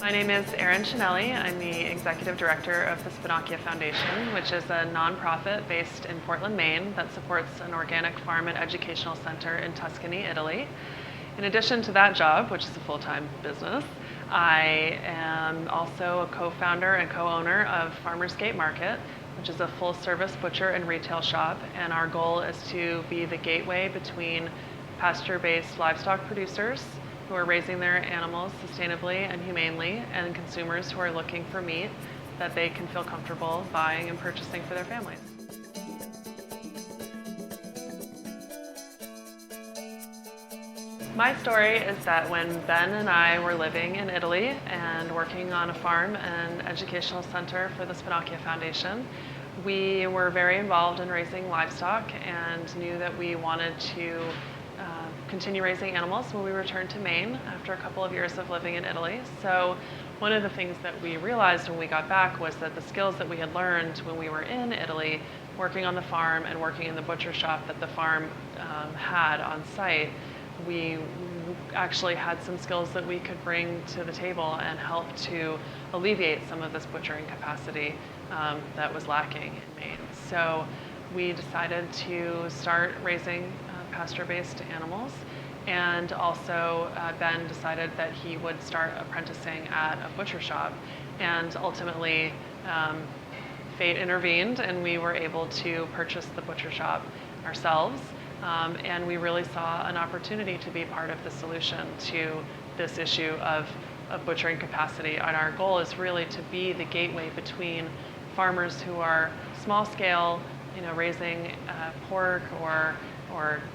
My name is Erin Cinelli. I'm the Executive Director of the Spinacchia Foundation, which is a nonprofit based in Portland, Maine that supports an organic farm and educational center in Tuscany, Italy. In addition to that job, which is a full-time business, I am also a co-founder and co-owner of Farmers Gate Market, which is a full-service butcher and retail shop, and our goal is to be the gateway between pasture-based livestock producers who are raising their animals sustainably and humanely, and consumers who are looking for meat that they can feel comfortable buying and purchasing for their families. My story is that when Ben and I were living in Italy and working on a farm and educational center for the Spinacchia Foundation, we were very involved in raising livestock and knew that we wanted to continue raising animals when we returned to Maine after a couple of years of living in Italy. So one of the things that we realized when we got back was that the skills that we had learned when we were in Italy, working on the farm and working in the butcher shop that the farm had on site, we actually had some skills that we could bring to the table and help to alleviate some of this butchering capacity that was lacking in Maine. So we decided to start raising pasture-based animals, and also Ben decided that he would start apprenticing at a butcher shop, and ultimately fate intervened and we were able to purchase the butcher shop ourselves, and we really saw an opportunity to be part of the solution to this issue of butchering capacity. And our goal is really to be the gateway between farmers who are small scale, raising pork or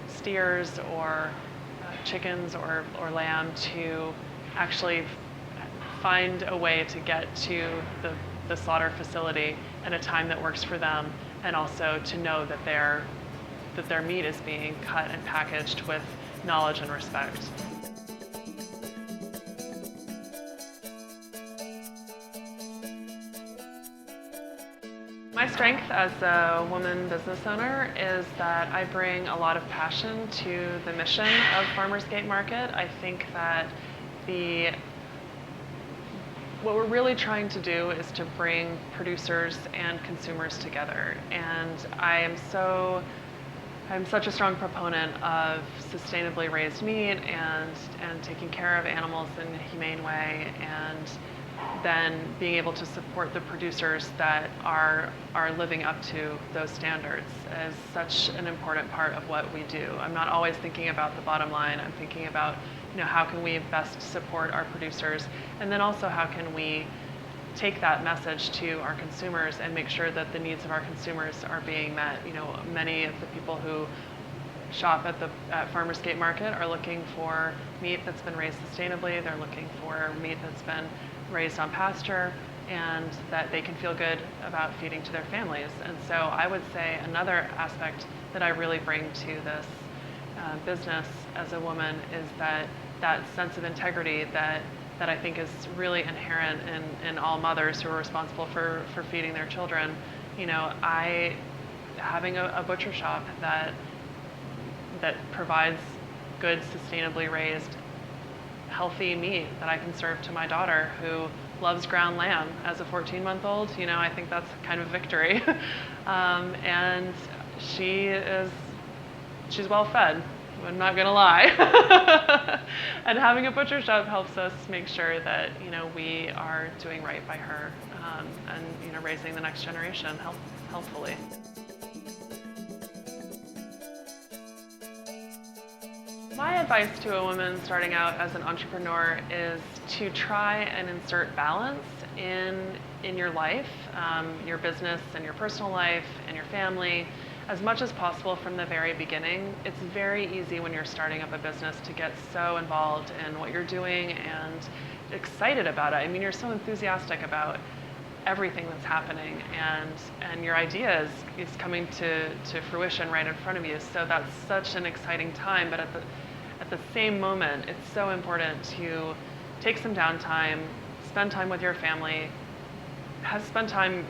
steers or chickens or lamb, to actually find a way to get to the slaughter facility at a time that works for them, and also to know that their meat is being cut and packaged with knowledge and respect. My strength as a woman business owner is that I bring a lot of passion to the mission of Farmers Gate Market. I think that what we're really trying to do is to bring producers and consumers together. And I'm such a strong proponent of sustainably raised meat and taking care of animals in a humane way, and then being able to support the producers that are living up to those standards is such an important part of what we do. I'm not always thinking about the bottom line. I'm thinking about, how can we best support our producers, and then also how can we take that message to our consumers and make sure that the needs of our consumers are being met. Many of the people who shop at Farmers Gate Market are looking for meat that's been raised sustainably. They're looking for meat that's been raised on pasture, and that they can feel good about feeding to their families. And so I would say another aspect that I really bring to this business as a woman is that sense of integrity that I think is really inherent in all mothers who are responsible for feeding their children. Having a butcher shop that provides good, sustainably raised, healthy meat that I can serve to my daughter, who loves ground lamb as a 14-month-old, I think that's kind of victory. And she's well fed, I'm not gonna lie. And having a butcher shop helps us make sure that we are doing right by her, and raising the next generation healthfully. My advice to a woman starting out as an entrepreneur is to try and insert balance in your life, your business and your personal life and your family, as much as possible from the very beginning. It's very easy when you're starting up a business to get so involved in what you're doing and excited about it. I mean, you're so enthusiastic about everything that's happening, and your idea is coming to fruition right in front of you. So that's such an exciting time, but at the same moment, it's so important to take some downtime, spend time with your family, spend time,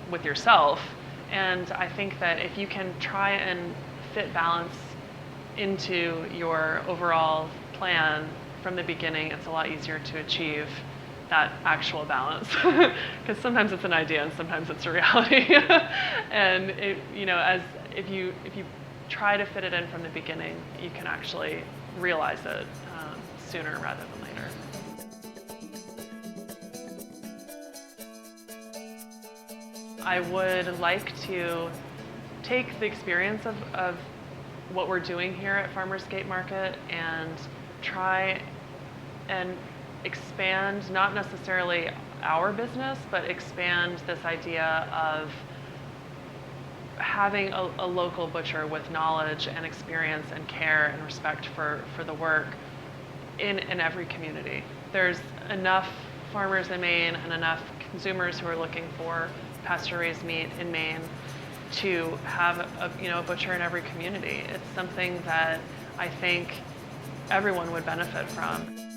with yourself. And I think that if you can try and fit balance into your overall plan from the beginning, it's a lot easier to achieve that actual balance, because sometimes it's an idea and sometimes it's a reality. And if you try to fit it in from the beginning, you can actually realize it sooner rather than later. I would like to take the experience of what we're doing here at Farmers Gate Market and try and expand, not necessarily our business, but expand this idea of having a local butcher with knowledge and experience and care and respect for the work in every community. There's enough farmers in Maine and enough consumers who are looking for pasture-raised meat in Maine to have a butcher in every community. It's something that I think everyone would benefit from.